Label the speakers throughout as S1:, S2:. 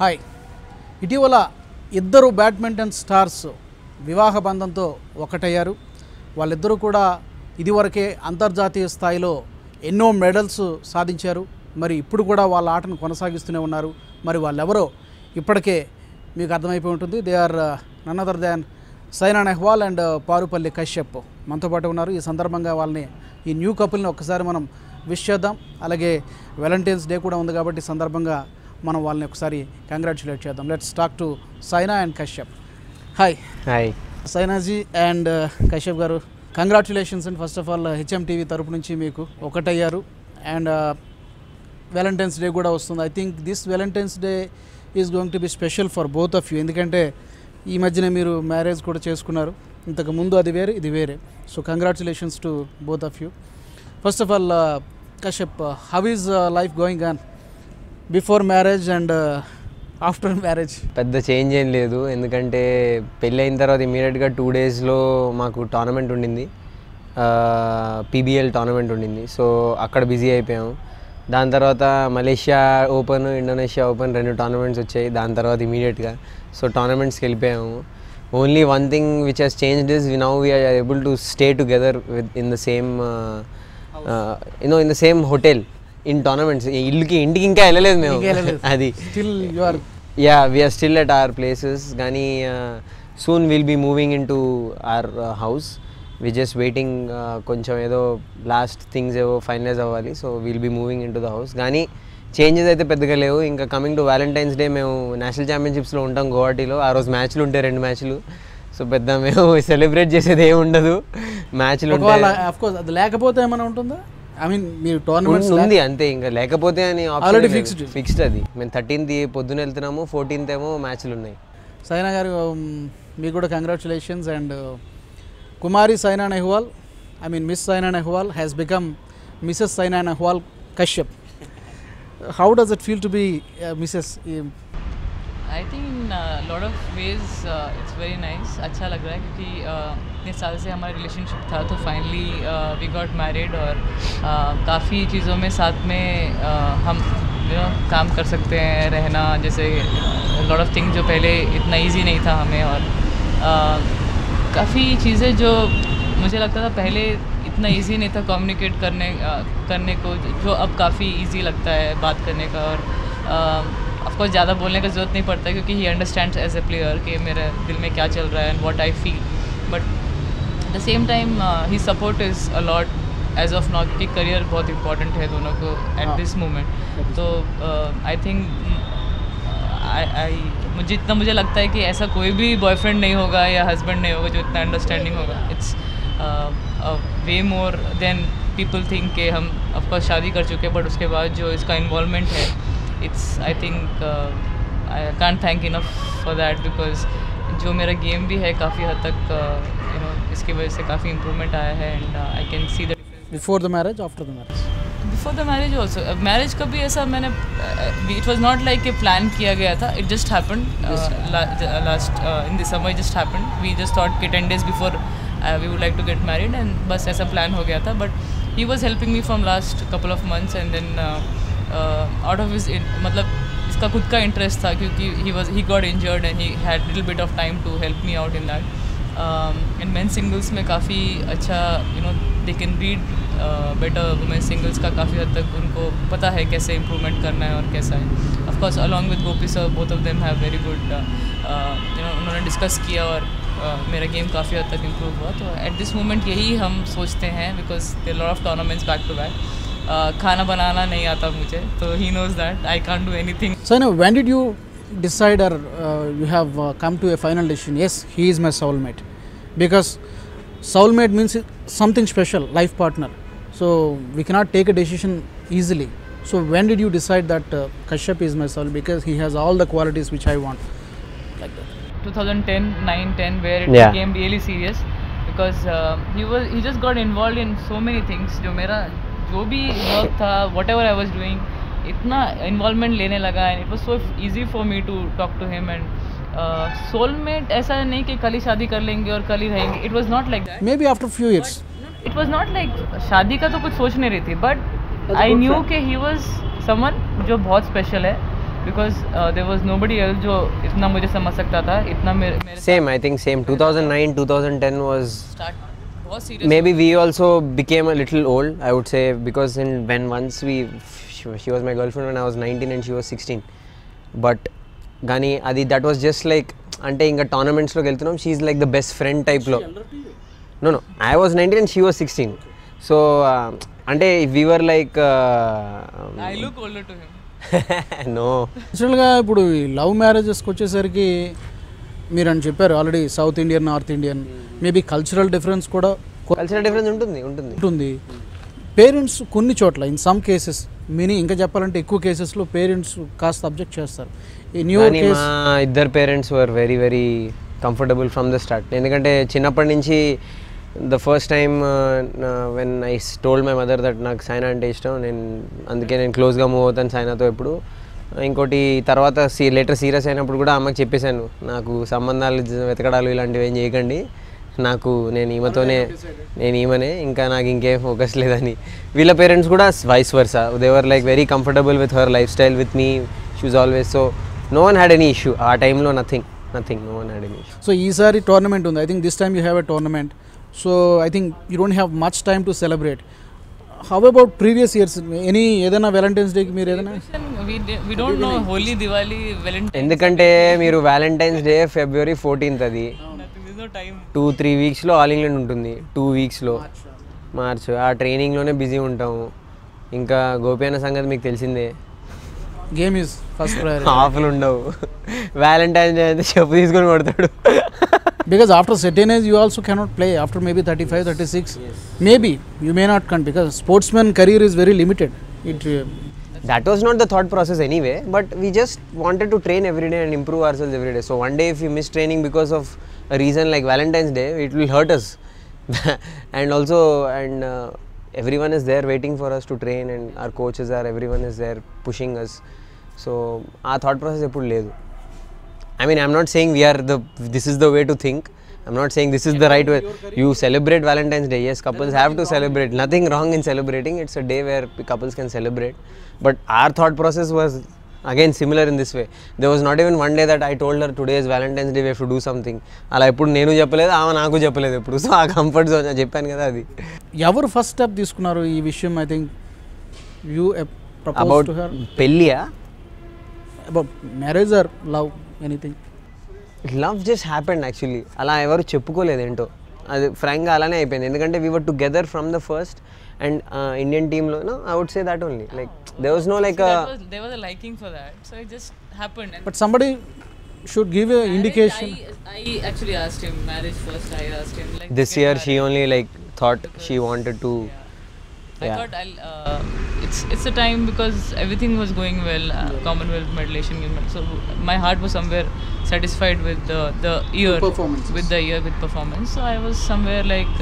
S1: Hi. ఇటీవల ఇద్దరు badminton stars వివాహ బంధంతో ఒకటయ్యారు. వాళ్ళిద్దరూ కూడా ఇదివరకే అంతర్జాతీయ స్థాయిలో ఎన్నో మెడల్స్ సాధించారు. మరి ఇప్పుడు కూడా వాళ్ళ ఆటను కొనసాగిస్తూనే ఉన్నారు. మరి వాళ్ళెవరో ఇప్పటికే మీకు అర్థమైపోయి ఉంటుంది. They are none other than Saina Nehwal and Parupalli Kashyap మనతో పాటు ఉన్నారు. ఈ సందర్భంగా వాళ్ళని ఈ న్యూ కపుల్ని ఒక్కసారి మనం విష్ చేద్దాం. అలాగే వ్యాలంటైన్స్ డే కూడా ఉంది కాబట్టి ఈ సందర్భంగా మనం వాళ్ళని ఒకసారి కంగ్రాచులేట్ చేద్దాం. Let's talk to Saina and Kashyap. Hi.
S2: Hi
S1: సైనాజీ అండ్ కశ్యప్ గారు, congratulations and first of all HM TV తరపు నుంచి మీకు ఒకటయ్యారు. అండ్ వ్యాలంటైన్స్ డే కూడా వస్తుంది. I think this Valentine's day is going to be special for both of you. ఎందుకంటే ఈ మధ్యనే మీరు మ్యారేజ్ కూడా చేసుకున్నారు. ఇంతకు ముందు అది వేరే, ఇది వేరే. So congratulations to both of you. First of all Kashyap, how is life going on before marriage and after marriage?
S2: పెద్ద చేంజ్ ఏం లేదు, ఎందుకంటే పెళ్ళి అయిన తర్వాత ఇమీడియట్గా 2 డేస్లో మాకు టోర్నమెంట్ ఉండింది, పీబీఎల్ టోర్నమెంట్ ఉండింది. సో అక్కడ బిజీ అయిపోయాము. దాని తర్వాత Malaysia open, Indonesia open 2 tournaments వచ్చాయి. దాని తర్వాత ఇమీడియట్గా సో టోర్నమెంట్స్కి వెళ్ళిపోయాము. Only one thing which has changed is now we're able to stay together with in the same in the same hotel in tournaments. ఇంటికి ఇంకా వెళ్ళలేదు మేము. అది we're still at our places. కానీ soon will be moving in to our house. We just waiting, కొంచెం ఏదో last things ఏవో finalise అవ్వాలి. So will be moving in to the house. కానీ చేంజెస్ అయితే పెద్దగా లేవు. ఇంకా కమింగ్ టు వ్యాలంటైన్స్ డే, మేము నేషనల్ ఛాంపియన్షిప్స్లో ఉంటాం గౌహటిలో. ఆ రోజు మ్యాచ్లు ఉంటాయి, 2 మ్యాచ్లు. సో పెద్ద మేము సెలబ్రేట్ చేసేది ఏమి ఉండదు. మ్యాచ్లు
S1: అది లేకపోతే ఏమైనా ఉంటుందా? ఐ మీన్ మీరు టోర్నమెంట్
S2: ఉంది అంతే, ఇంకా లేకపోతే అని ఆల్రెడీ ఫిక్స్డ్. అది మేము 13th పొద్దున వెళ్తున్నాము, 14th ఏమో మ్యాచ్లు ఉన్నాయి.
S1: సైనా గారు, మీకు కూడా congratulations. And Kumari Saina Nehwal, I mean Miss Saina Nehwal has become Mrs Saina Nehwal Kashyap. How does it feel to be Mrs?
S3: I think in lot of ways it's very nice. अच्छा लग रहा है क्योंकि इतने साल से हमारा रिलेशनशिप था, तो फाइनली वी गॉट मैरिड और काफ़ी चीज़ों में साथ में हम काम कर सकते हैं, रहना, जैसे लॉट ऑफ थिंग्स जो पहले इतना ईजी नहीं था हमें. और काफ़ी चीज़ें जो मुझे लगता था पहले इतना ईजी नहीं था कम्युनिकेट करने को, जो अब काफ़ी ईजी लगता है बात करने का. और ऑफकोर्स ज़्यादा बोलने का ज़रूरत नहीं पड़ता क्योंकि he understands as a player कि मेरे दिल में क्या चल रहा है and what I feel. But at the same time he support is a lot as of now, क्योंकि करियर बहुत इंपॉर्टेंट है दोनों को एट दिस मोमेंट. तो आई थिंक मुझे लगता है कि ऐसा कोई भी बॉयफ्रेंड नहीं होगा या हस्बैंड नहीं होगा जो इतना अंडरस्टैंडिंग होगा. It's way more than people think कि हम ऑफकोर्स शादी कर चुके हैं, बट उसके बाद जो इसका इन्वॉल्वमेंट है, it's I think I can't thank enough for that, because जो मेरा गेम भी है काफ़ी हद तक इसकी वजह से काफ़ी इम्प्रूवमेंट आया है. And I can see the difference.
S1: Before the marriage, after the marriage?
S3: Before the marriage also. Marriage का भी ऐसा मैंने it was not like कि plan किया गया था. It just happened last in the summer. It just happened. We just thought कि 10 days before we would like to get married, and बस ऐसा plan हो गया था. But he was helping me from last couple of months, and then out of his मतलब इसका खुद का इंटरेस्ट था क्योंकि he got injured and he had little bit of time to help me out in that. In men's singles में काफ़ी अच्छा they can read better. women's singles का काफ़ी हद तक उनको पता है कैसे improvement करना है और कैसा है. Of course along with Gopi sir, both of them have very good उन्होंने discuss किया और मेरा गेम काफ़ी हद तक improve हुआ. तो at this moment यही हम सोचते हैं, because there are lot of tournaments back to back. खाना बनाना नहीं आता मुझे, तो he knows that I can't do anything.
S1: So now, when did you decide, or you have come to a final decision? Yes, he is my soulmate, because soulmate means something special, life partner. So we cannot take a decision easily. So when did you decide that Kashyap is my soulmate, because he has all the qualities which I want, like that?
S3: 2010, where it became really serious, because he just got involved in so many things. जो भी work था, whatever I was doing, इतना involvement लेने लगा. And it was so easy for me to talk to him. And soulmate ऐसा नहीं कि कल ही शादी कर लेंगे और कल ही रहेंगे. It was not like that.
S1: May be after few years.
S3: It was not like शादी का तो कुछ सोच नहीं रही थी, बट आई न्यू कि ही वॉज समवन जो बहुत स्पेशल है. because there was nobody else जो इतना मुझे समझ सकता था, इतना मेरे
S2: Same, I think same. 2009, 2010 was
S3: start बहुत serious.
S2: maybe we also became a little old, I would say, because when once she was my girlfriend when I was 19 and she was 16. But Gani Adi, that was just like అంటే ఇంకా టోర్నమెంట్స్లోకి వెళ్తున్నాం, she like the best friend టైప్లో. No I was 19 and she was 16. So అంటే we were like
S3: I look older to him.
S2: No.
S1: యాక్చువల్గా ఇప్పుడు ఈ love మ్యారేజెస్కి వచ్చేసరికి మీరు అని చెప్పారు ఆల్రెడీ, south Indian, north Indian, maybe cultural difference కూడా
S2: కల్చరల్ డిఫరెన్స్ ఉంటుంది.
S1: ఉంటుంది. పేరెంట్స్ కొన్ని చోట్ల ఇన్ సమ్ కేసెస్ ఇంకా చెప్పాలంటే ఎక్కువ కేసెస్లో పేరెంట్స్ కాస్త అబ్జెక్ట్ చేస్తారు. ఈ న్యూ కేస్
S2: మా ఇద్దరు parents were very very comfortable from the start. ఎందుకంటే చిన్నప్పటి నుంచి the first time when I told my mother that నాకు సైనా అంటే ఇష్టం, అందుకే నేను క్లోజ్గా మూవ్ అవుతాను సైనాతో ఎప్పుడు. ఇంకోటి తర్వాత లేటర్ సీరియస్ అయినప్పుడు కూడా అమ్మకి చెప్పేశాను, నాకు సంబంధాలు వెతకడాలు ఇలాంటివి ఏం చేయకండి, నాకు నేను ఈమెనే, ఇంకా నాకు ఇంకేం ఫోకస్ లేదని. వీళ్ళ పేరెంట్స్ కూడా vice versa, they were like very comfortable with her lifestyle, with me she was always. So no one had any issue ఆ టైంలో, nothing, no one had any issue.
S1: So ఈసారి tournament ఉంది, I think this time you have a tournament, so I think you don't have much time to celebrate. How about previous years? ఏదైనా Valentine's డేకి మీరు ఏదైనా?
S3: We don't know Holi, Diwali, Valentine.
S2: ఎందుకంటే మీరు Valentine's day February 14th, అది
S3: There's no time.
S2: 2-3 వీక్స్లో all England ఉంటుంది, 2 వీక్స్లో March. ఆ ట్రైనింగ్లోనే బిజీ ఉంటాము. ఇంకా గోపి అన్న సంగతి మీకు తెలిసిందే,
S1: గేమ్ ఈజ్ ఫస్ట్ ప్రయారిటీ.
S2: ఆఫ్లు ఉండవు. వ్యాలంటైన్స్ డే అయితే చెప్పు తీసుకొని కొడతాడు.
S1: Because after certain age you also cannot play, after maybe 35, 36, maybe you may not can, because sportsman career is very limited.
S2: That was not the thought process anyway, but we just wanted to train every day and improve ourselves every day. So one day if we miss training because of a reason like Valentine's Day, it will hurt us. And also everyone is there waiting for us to train, and our coaches are, everyone is there pushing us. So our thought process eppudu ledu. I mean, I'm not saying this is the way to think. I'm not saying this is the right way. You celebrate Valentine's Day. Yes, couples have to celebrate. Nothing wrong in celebrating. It's a day where couples can celebrate. But our thought process was again similar in this way. There was not even one day that I told her today is Valentine's Day, we have to do something. అలా ఎప్పుడు నేను చెప్పలేదు, ఆమె నాకు చెప్పలేదు ఎప్పుడు. So ఆ comfort zone చెప్పాను కదా, అది.
S1: ఎవరు ఫస్ట్ స్టెప్ తీసుకున్నారు ఈ విషయం? I think you propose
S2: about
S1: to her.
S2: పెళ్ళియా,
S1: about marriage or love, anything?
S2: Love just happened actually. అలా ఎవరు చెప్పుకోలేదు ఏంటో, అది ఫ్రాంక్గా అలానే అయిపోయింది. ఎందుకంటే we were together from the first, and Indian టీంలో I would say that only. Like there was no like
S3: There was a liking for that, so it just happened.
S1: But somebody should give a indication.
S3: I actually asked him marriage first. I asked him like
S2: this year she only like thought she wanted to.
S3: I thought it's a time because everything was going well, Commonwealth medal, Asian Games medal. So my heart was somewhere satisfied with the year, with the year, with performance. So I was somewhere like,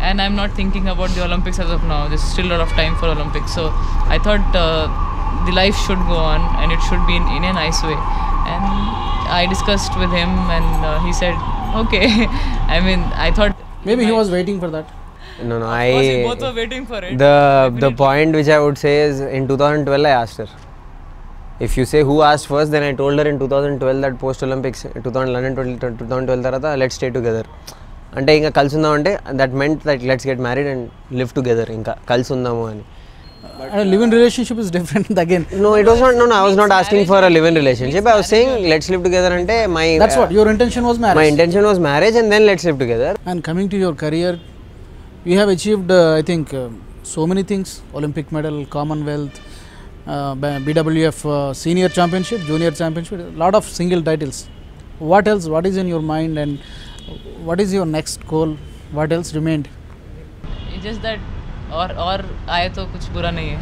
S3: and I'm not thinking about the Olympics as of now. There's still a lot of time for Olympics. So I thought the life should go on, and it should be in a nice way. And I discussed with him, and he said, okay. I mean, I thought
S1: Maybe he was waiting for that.
S2: No,
S3: of course we both were waiting for it.
S2: The point which I would say is in 2012 I asked her. If you say who asked first, then I told her in 2012 that post Olympics 2012 tarata let's stay together. అంటే ఇంకా కలిసి ఉందాం అంటే that meant that let's get married and live together, ఇంకా కలిసి ఉందాము అని.
S1: Live-in relationship is different again.
S2: No, it was not. No, I was not asking for a live-in relationship. I was saying let's live together. Ante my.
S1: That's what your intention was, marriage.
S2: My intention was marriage, and then let's live together.
S1: And coming to your career, you have achieved, I think, so many things: Olympic medal, Commonwealth, BWF Senior Championship, Junior Championship, a lot of single titles. What else? What is in your mind, and what is your next goal? What else remained?
S3: It's just that और आए तो कुछ बुरा नहीं है.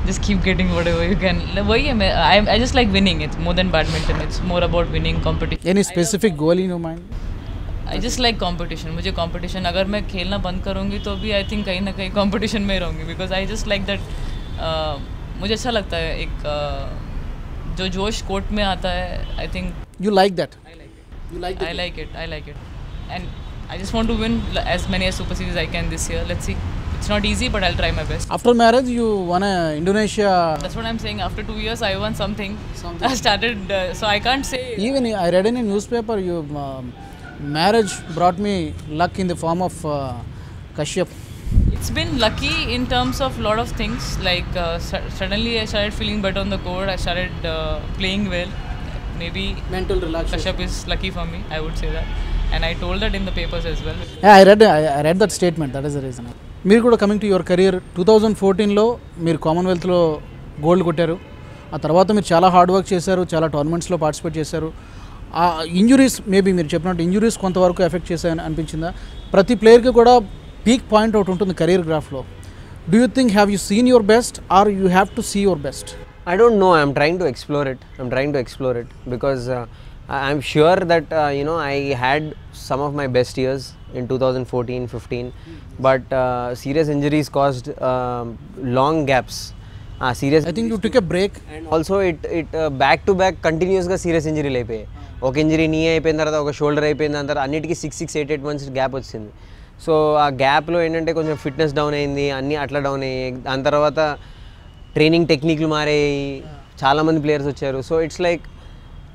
S3: Just keep getting whatever you can. वही है, मैं I just like winning. It's more than badminton. It's more about winning competition.
S1: Any specific goal in your mind?
S3: I just like competition. मुझे competition, अगर मैं खेलना बंद करूँगी तो भी I think कहीं ना कहीं competition में रहूँगी, because I just like that. मुझे अच्छा लगता है एक जो जोश कोर्ट में आता है. I think
S1: You like that?
S3: I like it.
S1: You like
S3: I like it. And I just want to win as many as Super Series I can this year. Let's see it's not easy, but I'll try my best.
S1: After marriage, you won a Indonesia.
S3: That's what I'm saying. After 2 years, I won something. I started, so I can't say.
S1: Even I read in a newspaper, you marriage brought me luck in the form of Kashyap.
S3: It's been lucky in terms of lot of things. Like suddenly I started feeling better on the court. I started playing well. Maybe
S1: Mental relaxation.
S3: Kashyap is lucky for me. I would say that, and I told that in the papers as well.
S1: Yeah, I read that statement. That is the reason. మీరు కూడా coming to your career 2014లో మీరు కామన్వెల్త్లో gold కొట్టారు. ఆ తర్వాత మీరు చాలా hard work చేశారు, చాలా టోర్నమెంట్స్లో పార్టిసిపేట్ చేశారు. ఆ ఇంజురీస్ మేబీ మీరు చెప్పినట్టు ఇంజురీస్ కొంతవరకు ఎఫెక్ట్ చేశాయని అనిపించిందా? ప్రతి ప్లేయర్కి కూడా పీక్ పాయింట్ ఒకటి ఉంటుంది కెరీర్ గ్రాఫ్లో. Do you think have you seen your best or you have to see your best?
S2: I don't know. I'm trying to explore it because I'm sure that I had some of my best years in 2014-15, but serious injuries caused long gaps. Serious.
S1: I think you took a break.
S2: And also it back to back continuous గా serious ఇంజరీలు అయిపోయాయి. ఒక injury నీ అయిపోయిన తర్వాత ఒక shoulder అయిపోయిన దాని తర్వాత అన్నిటికీ 6-8 months గ్యాప్ వచ్చింది. సో ఆ గ్యాప్లో ఏంటంటే కొంచెం ఫిట్నెస్ డౌన్ అయింది, అన్నీ అట్లా డౌన్ అయ్యాయి. దాని తర్వాత ట్రైనింగ్ టెక్నిక్లు మారాయి, చాలామంది ప్లేయర్స్ వచ్చారు. So it's like,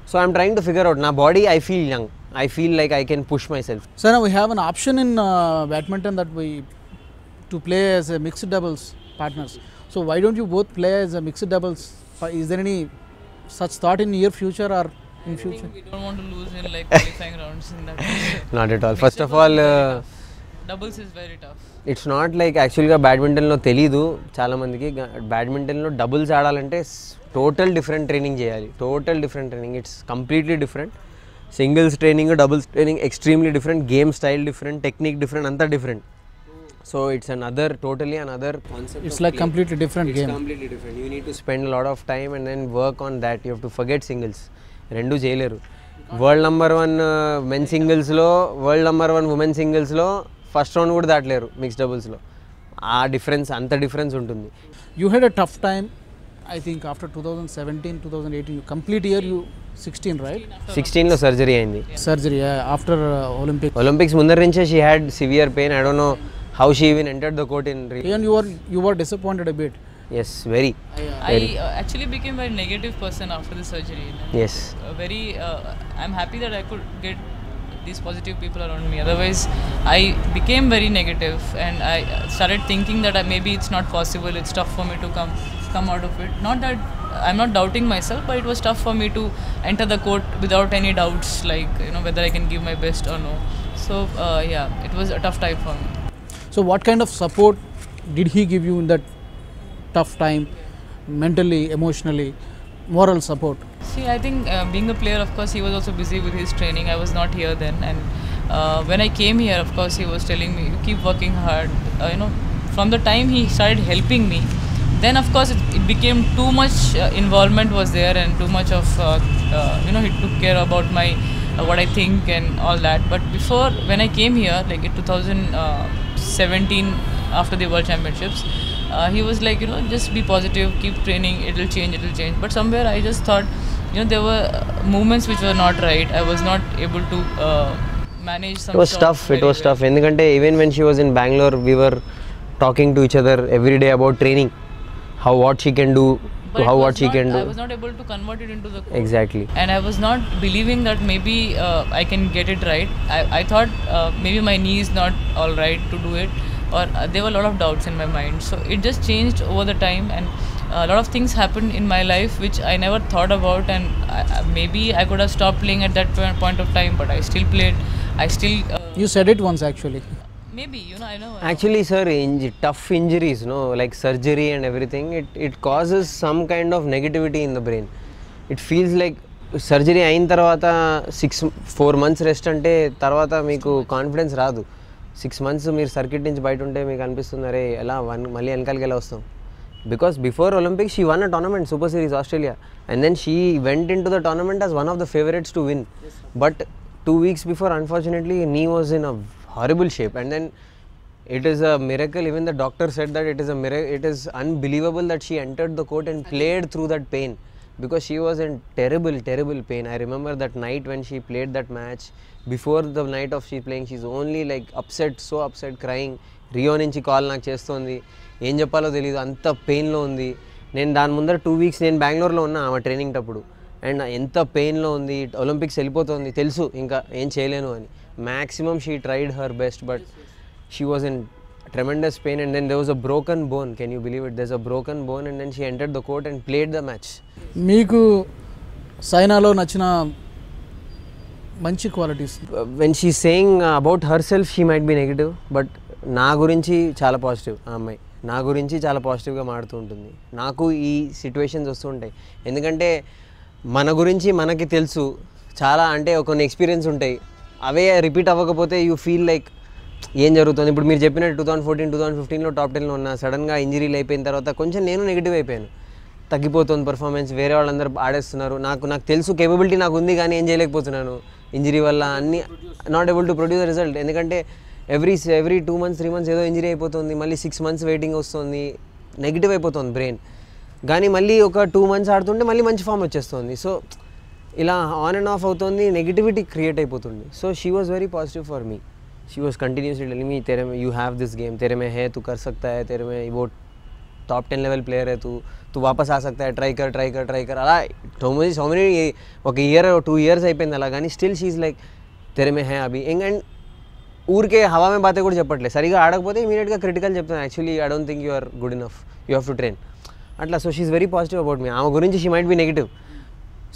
S2: so I'm trying to figure out. నా body I feel young, I feel like I can push myself.
S1: So now we have an option in badminton that we to play as a mixed doubles partners. So why don't you both play as a mixed doubles? Is there any such thought in near future or in
S3: I
S1: future?
S3: think we don't want to lose in like qualifying rounds in that.
S2: Not at all. First of all
S3: Doubles is very tough.
S2: It's not like యాక్చువల్గా బ్యాడ్మింటన్లో తెలీదు చాలామందికి. బ్యాడ్మింటన్లో doubles ఆడాలంటే total different training చేయాలి, total different training. It's completely different. Singles training, doubles training extremely different. Game style different, technique different, అంతా different. So it's totally another concept.
S1: It's like completely different game.
S2: It's completely different. You need to spend a lot of time and then work on that. You have to forget singles. రెండు చేయలేరు. World number 1 men సింగిల్స్లో, world number 1 women సింగిల్స్లో first round కూడా దాటలేరు mix డబుల్స్లో. ఆ difference, అంత difference ఉంటుంది.
S1: You had a tough time, I think, after 2017, 2018. You complete year you 16, right?
S2: 16లో సర్జరీ అయింది.
S1: Surgery after Olympics.
S2: ఒలింపిక్స్ ముందర నుంచే she had severe pain. I don't know how she even entered the court in
S1: And you were disappointed a bit.
S2: Yes very.
S3: I actually became a very negative person after the surgery.
S2: Yes.
S3: I'm happy that I could get these positive people around me. Otherwise, I became very negative, and I started thinking that maybe it's not possible. It's tough for me to come out of it. Not that I'm not doubting myself, but it was tough for me to enter the court without any doubts, like whether I can give my best or no. So yeah, it was a tough time for me.
S1: So what kind of support did he give you in that tough time, mentally, emotionally, moral support?
S3: See, I think being a player, of course, he was also busy with his training. I was not here then, and when I came here, of course, he was telling me, "You keep working hard." From the time he started helping me, then of course it became too much involvement was there, and too much of he took care about my what I think and all that. But before, when I came here, like in 2017, after the World Championships, he was like, just be positive, keep training, it'll change. But somewhere I just thought, there were movements which were not right. I was not able to manage some.
S2: It was tough. ఎందుకంటే even when she was in Bangalore, we were talking to each other every day about training, what she can do, what she can do.
S3: I was not able to convert it into the court.
S2: Exactly.
S3: And I was not believing that maybe I can get it right. I thought maybe my knee is not all right to do it, or there were a lot of doubts in my mind. So it just changed over the time, and a lot of things happened in my life which I never thought about, and maybe I could have stopped playing at that point of time, but I still played. I still
S1: You said it once actually.
S3: maybe I know.
S2: Actually, sir, tough injuries, like surgery and everything, it causes some kind of negativity in the brain. It feels like surgery అయిన తర్వాత 4 months rest అంటే తర్వాత మీకు confidence రాదు. 6 months మీరు circuit నుంచి బయట ఉంటే మీకు అనిపిస్తుంది, అరే ఎలా మళ్ళీ వెనకాలకి ఎలా వస్తాం. Because before Olympics, she won a tournament, Super Series Australia, and then she went into the tournament as one of the favorites to win. But 2 weeks before, unfortunately, knee was in a horrible shape, and then it is a miracle. Even the doctor said that it is a miracle. It is unbelievable that she entered the court and played through that pain, because she was in terrible pain. I remember that night when she played that match. Before the night of she playing, she's only like upset, so upset, crying, Rio నుంచి call నాకు చేస్తుంది, ఏం చెప్పాలో తెలియదు, అంత పెయిన్లో ఉంది. నేను దాని ముందర 2 weeks నేను బెంగళూరులో ఉన్నా ఆమె ట్రైనింగ్ అప్పుడు, అండ్ ఎంత పెయిన్లో ఉంది, ఒలింపిక్స్ వెళ్ళిపోతుంది తెలుసు ఇంకా ఏం చేయలేను అని. Maximum she tried her best, but she was in tremendous pain, and then there was a broken bone. Can you believe it? There's a broken bone, and then she entered the court and played the match.
S1: మీకు సైనాలో నచ్చిన మంచి qualities?
S2: When she's saying about herself, she might be negative, but నా గురించి చాలా positive. ఆ అమ్మాయి నా గురించి చాలా పాజిటివ్గా మాడుతూ ఉంటుంది. నాకు ఈ సిచ్యువేషన్స్ వస్తుంటాయి, ఎందుకంటే మన గురించి మనకి తెలుసు చాలా, అంటే కొన్ని ఎక్స్పీరియన్స్ ఉంటాయి, అవే రిపీట్ అవ్వకపోతే యూ ఫీల్ లైక్ ఏం జరుగుతుంది. ఇప్పుడు మీరు చెప్పినట్టు 2014-2015లో టాప్ 10లో ఉన్నా, సడన్గా ఇంజరీలు అయిపోయిన తర్వాత కొంచెం నేను నెగిటివ్ అయిపోయాను. తగ్గిపోతుంది పర్ఫార్మెన్స్, వేరే వాళ్ళందరూ ఆడేస్తున్నారు, నాకు తెలుసు కేపబిలిటీ నాకు ఉంది, కానీ ఏం చేయలేకపోతున్నాను ఇంజరీ వల్ల, అన్ని not able to produce result. ఎందుకంటే ఎవ్రీ 2 months 3 months ఏదో ఇంజరీ అయిపోతుంది, మళ్ళీ 6 months వెయిటింగ్ వస్తుంది, నెగిటివ్ అయిపోతుంది బ్రెయిన్. కానీ మళ్ళీ ఒక 2 months ఆడుతుంటే మళ్ళీ మంచి ఫామ్ వచ్చేస్తుంది. సో ఇలా ఆన్ అండ్ ఆఫ్ అవుతుంది, నెగిటివిటీ క్రియేట్ అయిపోతుంది. So she was very positive for me. She was continuously telling me, तेरे में you have this game, तेरे में है, तू कर सकता है, तेरे में वो टॉप 10 लेवल प्लेयर है, तू वापस आ सकता है, ट्राई कर అలా సో మెనీ ఒక ఇయర్ 2 years అయిపోయింది అలా, కానీ స్టిల్ షీ ఈజ్ లైక్ తెరే మే హే అభి. అండ్ ఊరికే హవా మే బాతే కూడా చెప్పట్లేదు, సరిగా ఆడకపోతే ఇమీడియట్గా క్రిటికల్ చెప్తాను, actually I don't think you are good enough, you have to train అట్లా. So she is very positive about me. ఆమె గురించి she might be negative.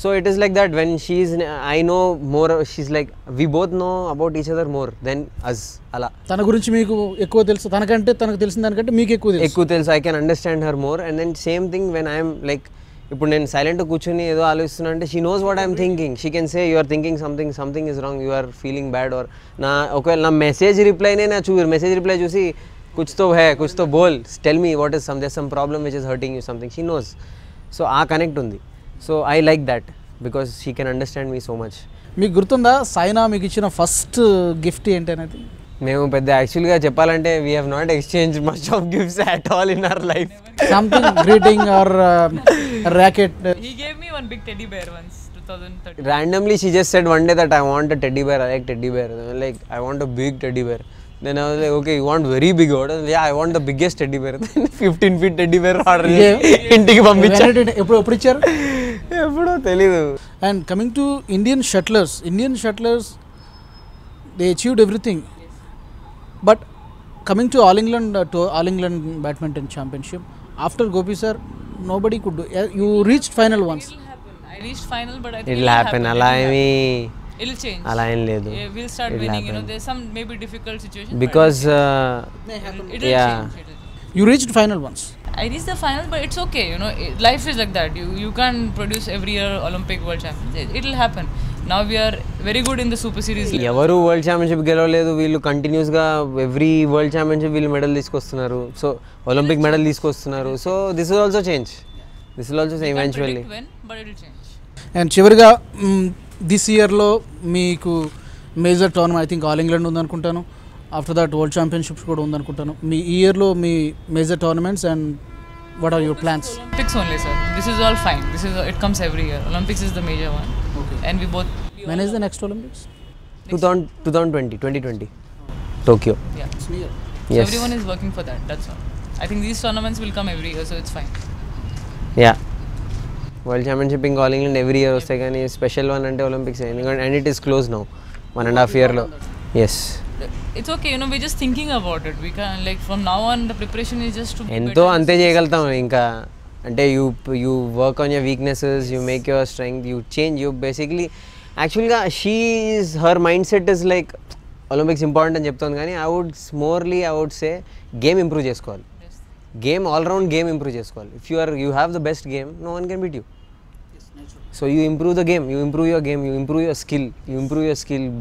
S2: So it is like that when she's, I know more, she's like, we both know about each other more than us. Ala.
S1: తన గురించి మీకు ఎక్కువ తెలుసు, తనకంటే తనకు తెలిసిన దానికంటే మీకు ఎక్కువ
S2: తెలుసు. I can understand her more. And then same thing when I am like, ఇప్పుడు నేను సైలెంట్ కూర్చొని ఏదో ఆలోచిస్తున్నా అంటే she knows what I'm thinking. She can say you are thinking something is wrong, you are feeling bad, or ఒకవేళ నా message రిప్లైనే message reply చూసి కుచ్ తో హై కుచ్ తో బోల్, tell me what is some problem which is hurting you something, she knows. So ఆ connect ఉంది. So I like that because she can understand me so much.
S1: మీకు గుర్తుందా సైనా మీకు ఇచ్చిన ఫస్ట్ గిఫ్ట్ ఏంటనేది?
S2: మేము పెద్ద యాక్చువల్గా చెప్పాలంటే we have not exchange much of gifts at all in our life.
S1: Something greeting or racket.
S3: He gave me one big teddy bear once, 2013.
S2: Randomly she just said one day that I want a teddy bear, I like teddy bear. Like I want a big teddy bear. Then I was like, okay, you want very big order? Yeah, I want the biggest teddy bear. Then 15 feet teddy bear order ఇంటికి పంపించారు.
S1: ఎప్పుడు ఇచ్చారు?
S2: ఎప్పుడో తెలీదు.
S1: And coming to Indian shuttlers, they achieved everything. But coming to All England Badminton Championship, after Gopi sir, nobody could do. You reached final once.
S3: I reached final, but I think
S2: It'll happen. అలా ఏమి
S3: it'll change.
S2: అలా ఏం లేదు.
S3: We'll start winning. You know, there's some maybe difficult situation.
S2: Because
S3: It'll
S2: yeah.
S3: change.
S1: You reached final once.
S3: I reached the final, but it's okay. You know, life is like that. You can't produce every year Olympic World Champions. It'll happen. Now we are very good in the Super Series.
S2: ఎవరు world championship గెలవలేదు, వీళ్ళు కంటిన్యూస్గా every world championship వీళ్ళు medal తీసుకొస్తున్నారు. So Olympic medal తీసుకొస్తున్నారు. So this will also change. This will also eventually.
S3: But it'll change.
S1: And చివరిగా this ఇయర్లో మీకు major tournament I think all England ఉందనుకుంటాను, ఆఫ్టర్ దట్ వరల్డ్ ఛాంపియన్షిప్స్ కూడా ఉందనుకుంటాను. మీ ఈ ఇయర్లో మీ major tournaments and what are your plans?
S3: Olympics only, sir. This is all fine. It comes every year. Olympics is the major one. Okay. And we both.
S1: When is the next Olympics?
S2: 2020 Tokyo.
S3: Yeah.
S1: It's near.
S3: So
S2: Yes.
S3: everyone is working for that. That's all. I think these tournaments will come every year, so it's fine.
S2: Yeah world championship ఇంకా all England every year వస్తాయి, కానీ special one అంటే Olympics. ఎందుకంటే and it is close now 1.5 yearలో. Yes
S3: It's okay, you know, we're just thinking about it. We can, like, from now on, the preparation is just to be
S2: ఎంతో
S3: better.
S2: అంతే చేయగలుగుతాం ఇంకా. అంటే you work on your weaknesses, you make your strength, you change. You basically యాక్చువల్గా her mindset is like Olympics important అని చెప్తుంది, కానీ I would say game improve చేసుకోవాలి. గేమ్ ఆల్రౌండ్ గేమ్ ఇంప్రూవ్ చేసుకోవాలి. If you have the best game, no one can beat you. So you improve the game, you improve your game, you improve your skill,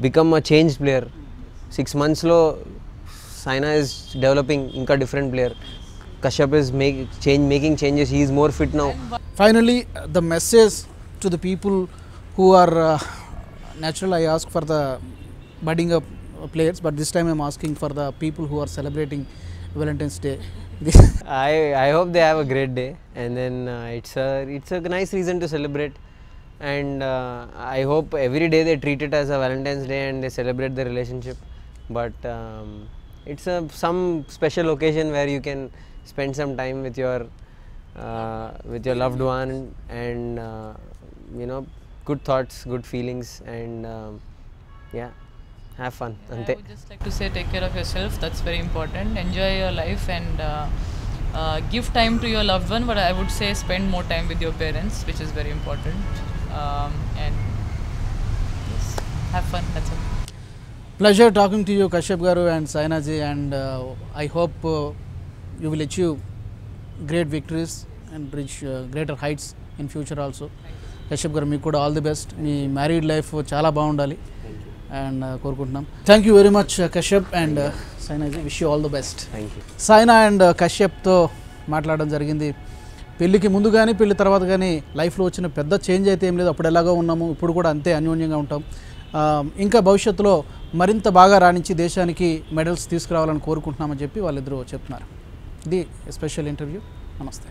S2: become a changed player. 6 monthsలో Saina is developing ఇంకా different player. Kashyap is making changes. He is more fit now.
S1: Finally, the message to the people who are natural. I ask for the budding up players, but this time I'm asking for the people who are celebrating Valentine's Day.
S2: I hope they have a great day, and then it's a nice reason to celebrate. And I hope every day they treat it as a Valentine's Day and they celebrate the relationship. But it's some special occasion where you can spend some time with your loved one, and you know, good thoughts, good feelings, and yeah, have fun.
S3: I
S2: Ante.
S3: would just like to say, take care of yourself. That's very important. Enjoy your life and give time to your loved one. But I would say spend more time with your parents, which is very important. And yes, have fun. That's all.
S1: Pleasure talking to you, Kashyap garu and Saina ji, and I hope you will achieve great victories and reach greater heights in future also. Kashyap garu, మీకు కూడా all the best. మీ married life చాలా బాగుండాలి and కోరుకుంటున్నాం. Thank you very much Kashyap and Saina ji, wish you all the best.
S2: Thank you.
S1: Saina and కశ్యప్తో మాట్లాడడం జరిగింది. పెళ్ళికి ముందు కానీ పెళ్లి తర్వాత కానీ లైఫ్లో వచ్చిన పెద్ద చేంజ్ అయితే ఏం లేదు. అప్పుడు ఎలాగో ఉన్నాము, ఇప్పుడు కూడా అంతే అన్యోన్యంగా ఉంటాం. ఇంకా భవిష్యత్తులో మరింత బాగా రాణించి దేశానికి మెడల్స్ తీసుకురావాలని కోరుకుంటున్నామని చెప్పి వాళ్ళిద్దరూ చెప్తున్నారు. ఇది స్పెషల్ ఇంటర్వ్యూ. నమస్తే.